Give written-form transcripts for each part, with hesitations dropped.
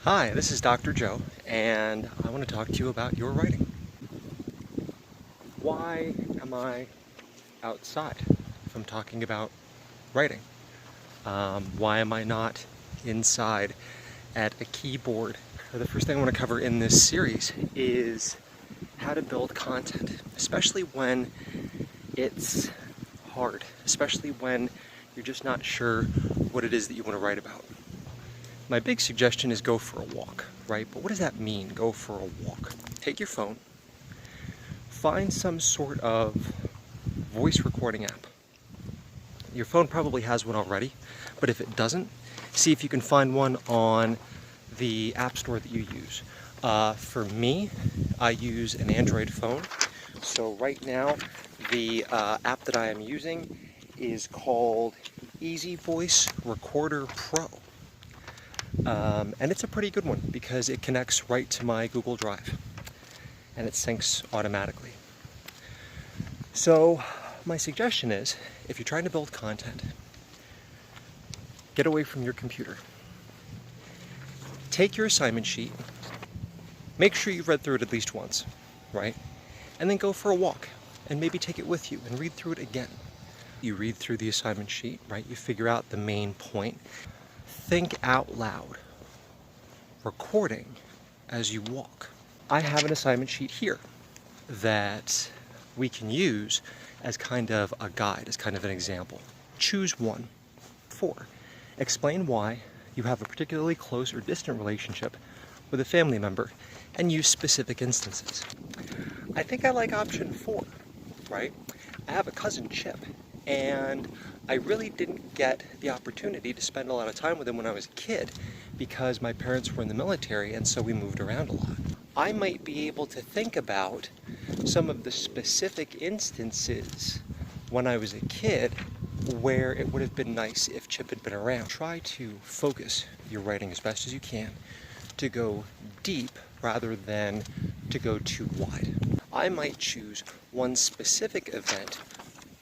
Hi, this is Dr. Joe, and I want to talk to you about your writing. Why am I outside if I'm talking about writing? Why am I not inside at a keyboard? The first thing I want to cover in this series is how to build content, especially when it's hard, especially when you're just not sure what it is that you want to write about. My big suggestion is go for a walk, right? But what does that mean, go for a walk? Take your phone, find some sort of voice recording app. Your phone probably has one already, but if it doesn't, see if you can find one on the app store that you use. For me, I use an Android phone. So right now, the app that I am using is called Easy Voice Recorder Pro. And it's a pretty good one because it connects right to my Google Drive and it syncs automatically. So my suggestion is, if you're trying to build content, get away from your computer. Take your assignment sheet, make sure you've read through it at least once, right? And then go for a walk and maybe take it with you and read through it again. You read through the assignment sheet, right? You figure out the main point. Think out loud, recording as you walk. I have an assignment sheet here that we can use as kind of a guide, as kind of an example. Choose one. 4. Explain why you have a particularly close or distant relationship with a family member and use specific instances. I think I like option 4, right? I have a cousin, Chip, and I really didn't get the opportunity to spend a lot of time with him when I was a kid because my parents were in the military and so we moved around a lot. I might be able to think about some of the specific instances when I was a kid where it would have been nice if Chip had been around. Try to focus your writing as best as you can to go deep rather than to go too wide. I might choose one specific event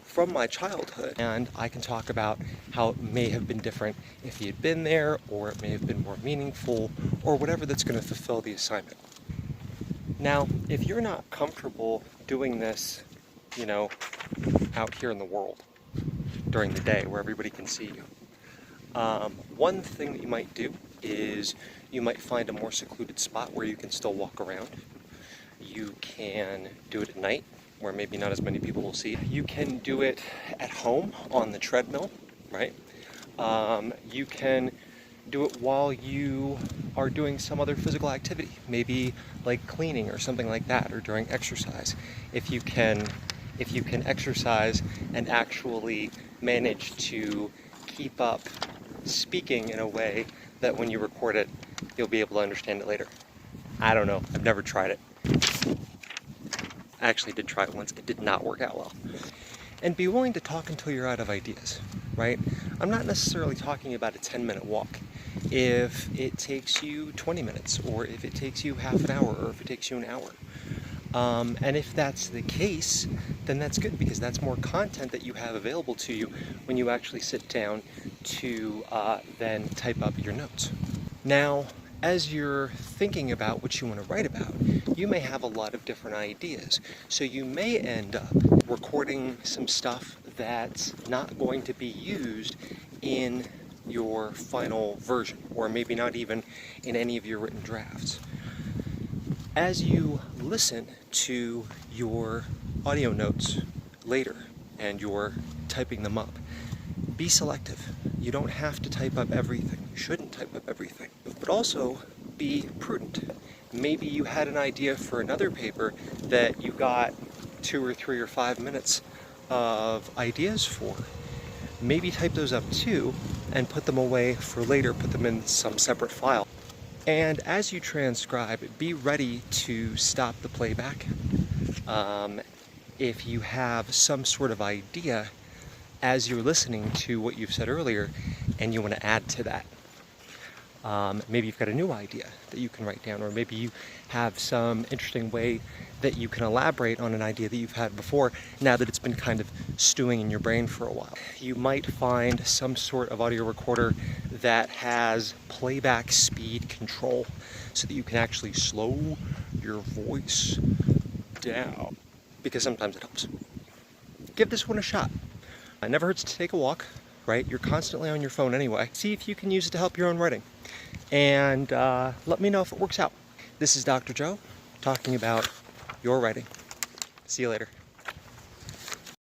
from my childhood, and I can talk about how it may have been different if he had been there, or it may have been more meaningful, or whatever that's going to fulfill the assignment. Now, if you're not comfortable doing this, out here in the world during the day where everybody can see you, one thing that you might do is you might find a more secluded spot where you can still walk around. You can do it at night, where maybe not as many people will see. You can do it at home on the treadmill, right? You can do it while you are doing some other physical activity, maybe like cleaning or something like that, or during exercise. If you can exercise and actually manage to keep up speaking in a way that when you record it, you'll be able to understand it later. I don't know, I've never tried it. I actually did try it once. It did not work out well. And be willing to talk until you're out of ideas, right? I'm not necessarily talking about a 10-minute walk. If it takes you 20 minutes, or if it takes you half an hour, or if it takes you an hour. And if that's the case, then that's good because that's more content that you have available to you when you actually sit down to then type up your notes. Now, as you're thinking about what you want to write about, you may have a lot of different ideas. So you may end up recording some stuff that's not going to be used in your final version, or maybe not even in any of your written drafts. As you listen to your audio notes later and you're typing them up, be selective. You don't have to type up everything. You shouldn't type up everything. But also be prudent. Maybe you had an idea for another paper that you got 2 or 3 or 5 minutes of ideas for. Maybe type those up too and put them away for later, put them in some separate file. And as you transcribe, be ready to stop the playback if you have some sort of idea as you're listening to what you've said earlier and you want to add to that. Maybe you've got a new idea that you can write down, or maybe you have some interesting way that you can elaborate on an idea that you've had before now that it's been kind of stewing in your brain for a while. You might find some sort of audio recorder that has playback speed control so that you can actually slow your voice down, because sometimes it helps. Give this one a shot. It never hurts to take a walk, right? You're constantly on your phone anyway. See if you can use it to help your own writing. And let me know if it works out. This is Dr. Joe talking about your writing. See you later.